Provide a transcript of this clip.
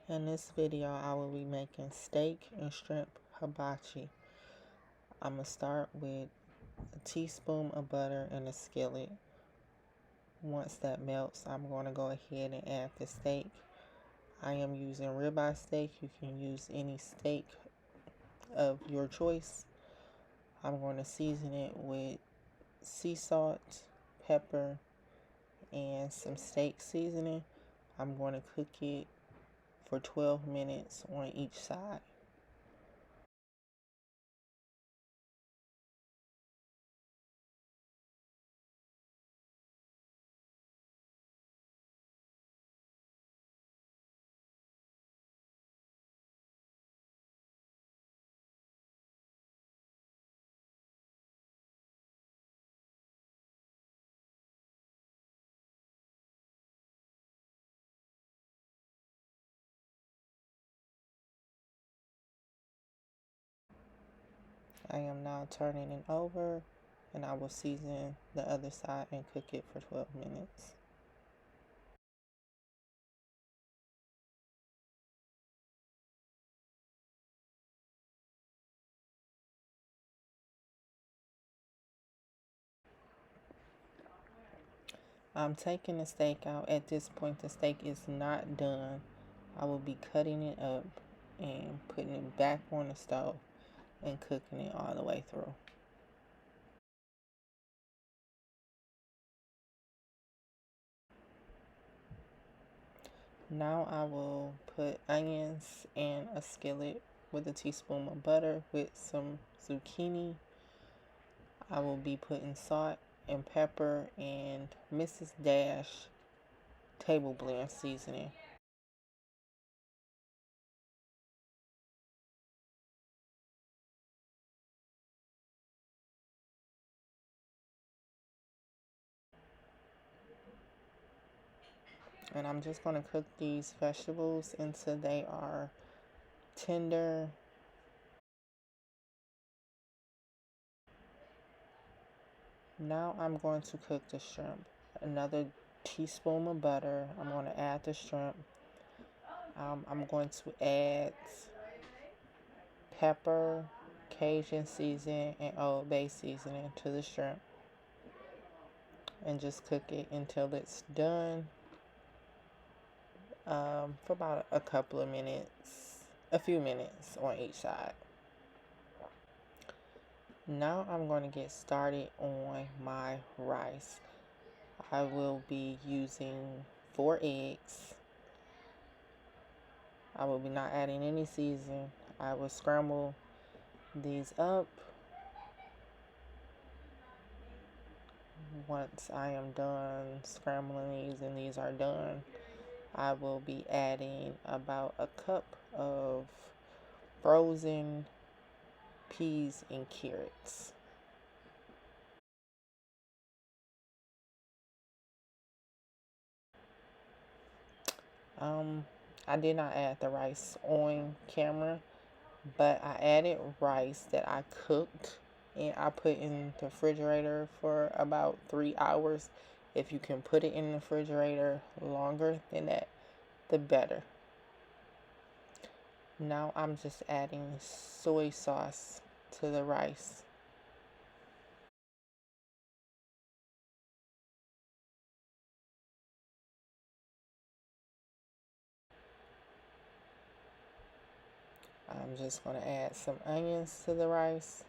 In this video, I will be making steak and shrimp hibachi. I'm going to start with a teaspoon of butter in a skillet. Once that melts, I'm going to go ahead and add the steak. I am using ribeye steak. You can use any steak of your choice. I'm going to season it with sea salt, pepper, and some steak seasoning. I'm going to cook it for 12 minutes on each side. I am now turning it over, and I will season the other side and cook it for 12 minutes. I'm taking the steak out. At this point, the steak is not done. I will be cutting it up and putting it back on the stove and cooking it all the way through. Now I will put onions in a skillet with a teaspoon of butter with some zucchini. I will be putting salt and pepper and mrs.dash tableblend seasoning. And I'm just going to cook these vegetables until they are tender. Now I'm going to cook the shrimp. Another teaspoon of butter. I'm going to add the shrimp. I'm going to add pepper, Cajun seasoning, and Old Bay seasoning to the shrimp. And just cook it until it's done. For about a couple of minutes, a few minutes on each side. Now I'm going to get started on my rice. I will be using 4 eggs. I will be not adding any seasoning. I will scramble these up. Once I am done scrambling these and these are done, I will be adding about a cup of frozen peas and carrots. I did not add the rice on camera, but I added rice that I cooked and I put in the refrigerator for about 3 hours. If you can put it in the refrigerator longer than that, the better. Now I'm just adding soy sauce to the rice. I'm just going to add some onions to the rice.